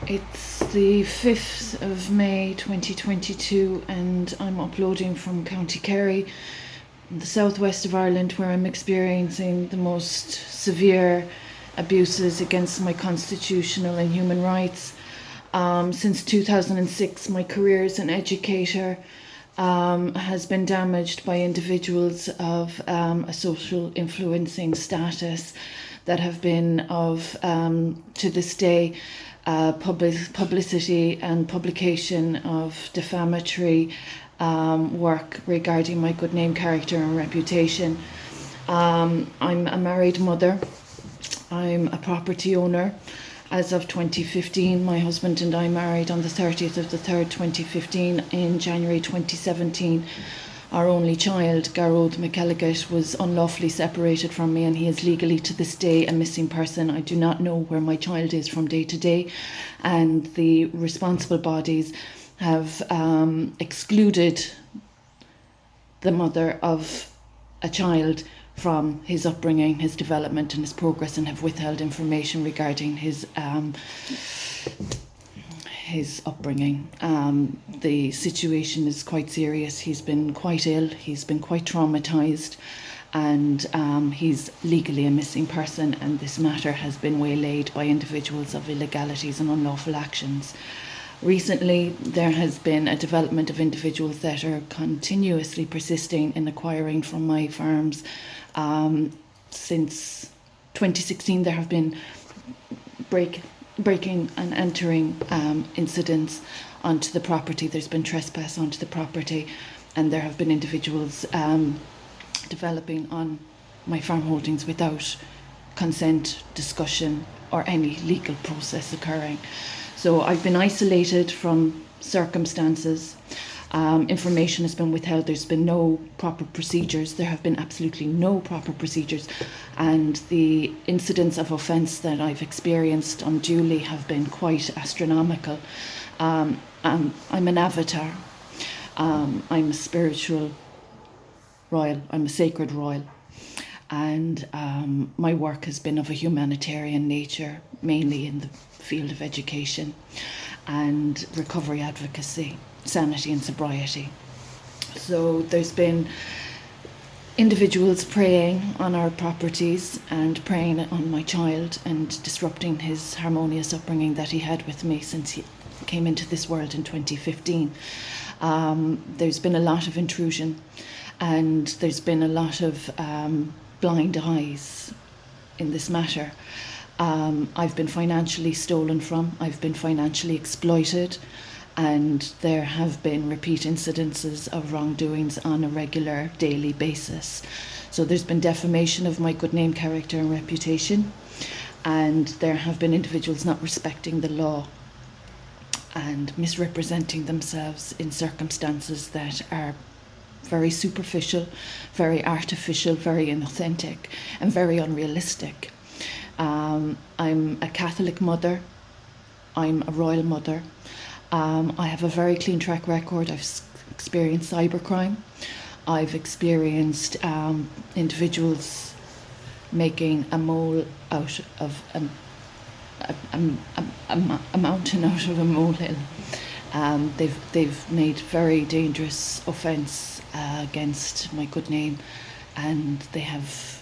It's the 5th of May 2022 and I'm uploading from County Kerry, in the southwest of Ireland, where I'm experiencing the most severe abuses against my constitutional and human rights. Since 2006, my career as an educator has been damaged by individuals of a social influencing status that have been of, to this day, publicity and publication of defamatory work regarding my good name, character and reputation. I'm a married mother. I'm a property owner. As of 2015, my husband and I married on the 30th of the 3rd, 2015. In January 2017, our only child, Garrod McElligott, was unlawfully separated from me, and he is legally to this day a missing person. I do not know where my child is from day to day, and the responsible bodies have excluded the mother of a child from his upbringing, his development and his progress, and have withheld information regarding his upbringing. The situation is quite serious. He's been quite ill, he's been quite traumatised, and he's legally a missing person, and this matter has been waylaid by individuals of illegalities and unlawful actions. Recently, there has been a development of individuals that are continuously persisting in acquiring from my farms. Since 2016, there have been breaking and entering incidents onto the property. There's been trespass onto the property, and there have been individuals developing on my farm holdings without consent, discussion, or any legal process occurring. So I've been isolated from circumstances. Information has been withheld. There's been no proper procedures. There have been absolutely no proper procedures, and the incidents of offence that I've experienced unduly have been quite astronomical. I'm an avatar. I'm a spiritual royal. I'm a sacred royal, and my work has been of a humanitarian nature, mainly in the field of education and recovery advocacy, sanity and sobriety. So there's been individuals preying on our properties and preying on my child and disrupting his harmonious upbringing that he had with me since he came into this world in 2015. There's been a lot of intrusion, and there's been a lot of blind eyes in this matter. I've been financially stolen from, I've been financially exploited, and there have been repeat incidences of wrongdoings on a regular daily basis. So there's been defamation of my good name, character and reputation, and there have been individuals not respecting the law and misrepresenting themselves in circumstances that are very superficial, very artificial, very inauthentic and very unrealistic. I'm a Catholic mother. I'm a royal mother. I have a very clean track record. I've experienced cybercrime. I've experienced individuals making a mole out of a mountain out of a molehill. They've made very dangerous offence against my good name, and they have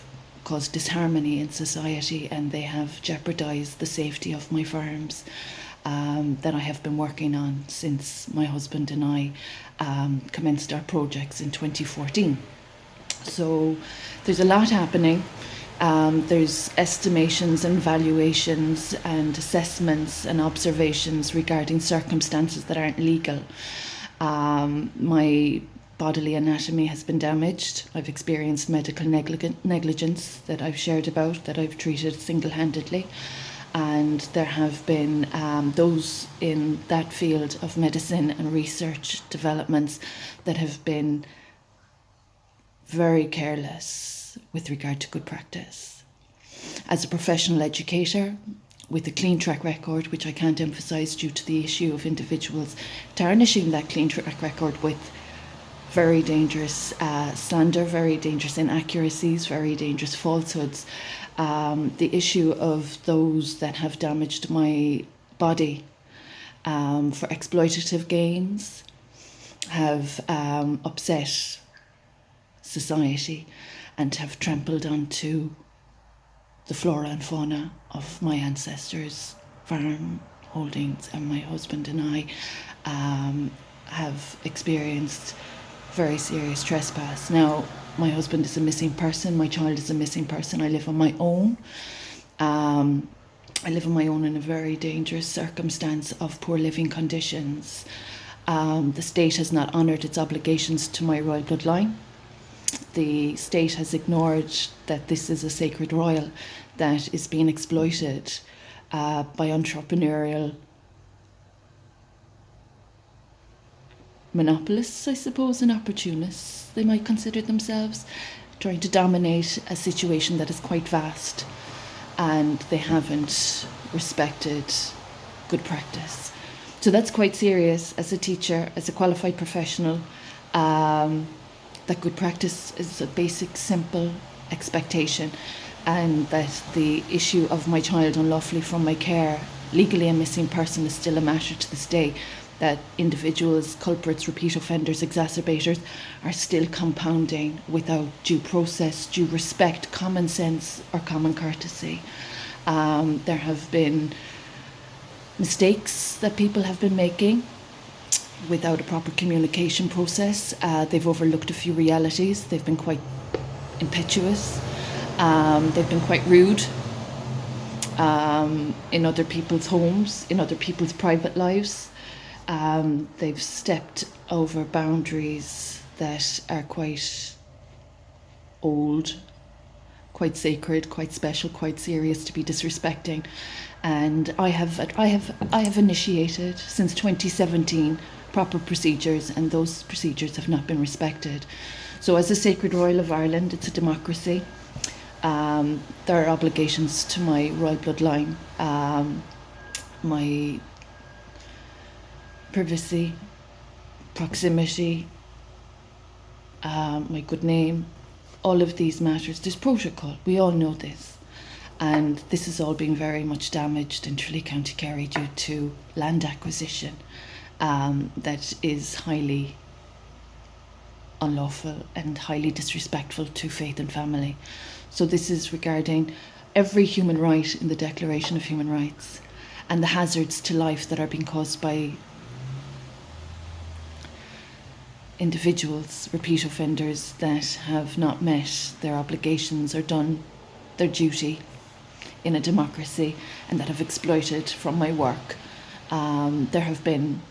caused disharmony in society, and they have jeopardised the safety of my farms that I have been working on since my husband and I commenced our projects in 2014. So there's a lot happening. There's estimations and valuations and assessments and observations regarding circumstances that aren't legal. My bodily anatomy has been damaged. I've experienced medical negligence that I've shared about, that I've treated single-handedly. And there have been those in that field of medicine and research developments that have been very careless with regard to good practice. As a professional educator with a clean track record, which I can't emphasise due to the issue of individuals tarnishing that clean track record with very dangerous slander, very dangerous inaccuracies, very dangerous falsehoods. The issue of those that have damaged my body for exploitative gains, have upset society and have trampled onto the flora and fauna of my ancestors' farm holdings, and my husband and I have experienced very serious trespass. Now, my husband is a missing person, my child is a missing person. I live on my own. I live on my own in a very dangerous circumstance of poor living conditions. The state has not honoured its obligations to my royal bloodline. The state has ignored that this is a sacred royal that is being exploited by entrepreneurial monopolists, I suppose, and opportunists, they might consider themselves, trying to dominate a situation that is quite vast, and they haven't respected good practice. So that's quite serious as a teacher, as a qualified professional. That good practice is a basic, simple expectation, and that the issue of my child unlawfully from my care, legally a missing person, is still a matter to this day. That individuals, culprits, repeat offenders, exacerbators are still compounding without due process, due respect, common sense or common courtesy. There have been mistakes that people have been making without a proper communication process. They've overlooked a few realities. They've been quite impetuous. They've been quite rude in other people's homes, in other people's private lives. They've stepped over boundaries that are quite old, quite sacred, quite special, quite serious to be disrespecting. And I have initiated since 2017 proper procedures, and those procedures have not been respected. So as a Sacred Royal of Ireland, it's a democracy. There are obligations to my royal bloodline, my privacy, proximity, my good name, all of these matters. There's protocol, we all know this. And this is all being very much damaged in Tralee, County Kerry due to land acquisition that is highly unlawful and highly disrespectful to faith and family. So this is regarding every human right in the Declaration of Human Rights and the hazards to life that are being caused by individuals, repeat offenders that have not met their obligations or done their duty in a democracy and that have exploited from my work. There have been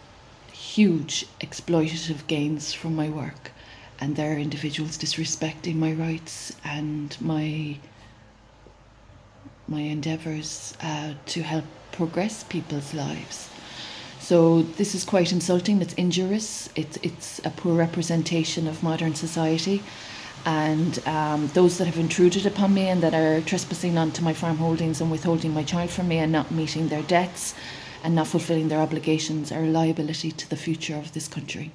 huge exploitative gains from my work, and there are individuals disrespecting my rights and my endeavours to help progress people's lives. So this is quite insulting, it's injurious, it's a poor representation of modern society, and those that have intruded upon me and that are trespassing onto my farm holdings and withholding my child from me and not meeting their debts and not fulfilling their obligations are a liability to the future of this country.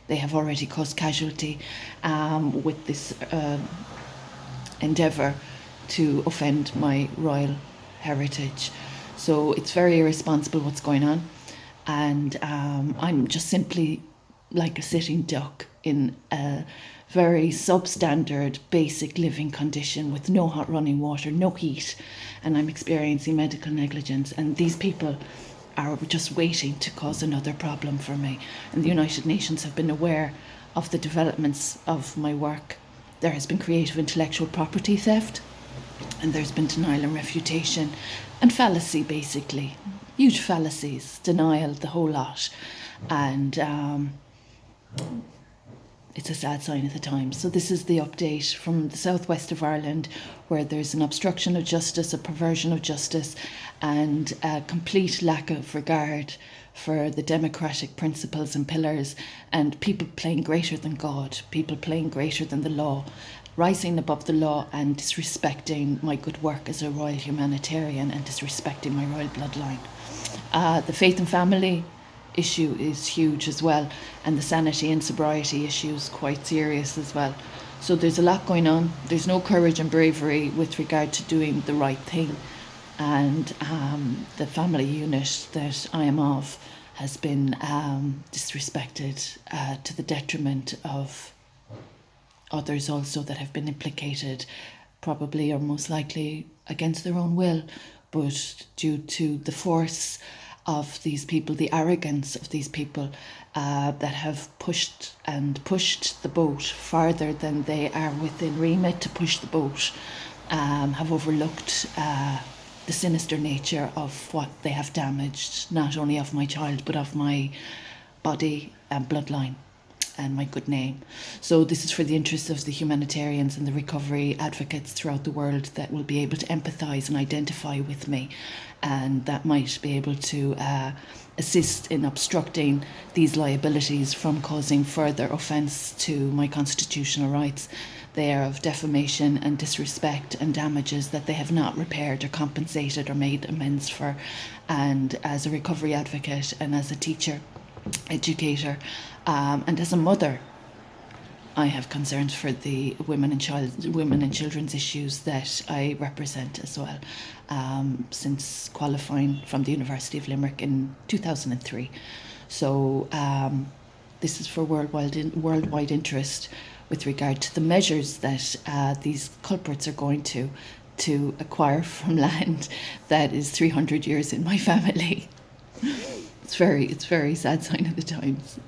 They have already caused casualty with this endeavour to offend my royal heritage. So it's very irresponsible what's going on. And I'm just simply like a sitting duck in a very substandard basic living condition with no hot running water, no heat, and I'm experiencing medical negligence, and these people are just waiting to cause another problem for me. And the United Nations have been aware of the developments of my work. There has been creative intellectual property theft, and there's been denial and refutation and fallacy, basically. Huge fallacies, denial, the whole lot. And it's a sad sign of the times. So this is the update from the southwest of Ireland, where there's an obstruction of justice, a perversion of justice, and a complete lack of regard for the democratic principles and pillars, and people playing greater than God, people playing greater than the law, rising above the law and disrespecting my good work as a royal humanitarian and disrespecting my royal bloodline. The faith and family issue is huge as well, and the sanity and sobriety issue is quite serious as well. So there's a lot going on. There's no courage and bravery with regard to doing the right thing, and the family unit that I am of has been disrespected to the detriment of others also that have been implicated, probably or most likely against their own will, but due to the force of these people, the arrogance of these people that have pushed the boat farther than they are within remit to push the boat, have overlooked the sinister nature of what they have damaged, not only of my child, but of my body and bloodline and my good name. So this is for the interests of the humanitarians and the recovery advocates throughout the world that will be able to empathise and identify with me, and that might be able to assist in obstructing these liabilities from causing further offence to my constitutional rights. They are of defamation and disrespect and damages that they have not repaired or compensated or made amends for. And as a recovery advocate and as a teacher, educator, and as a mother, I have concerns for the women and children's issues that I represent as well, since qualifying from the University of Limerick in 2003. So this is for worldwide interest with regard to the measures that these culprits are going to acquire from land that is 300 years in my family. It's very sad sign of the times.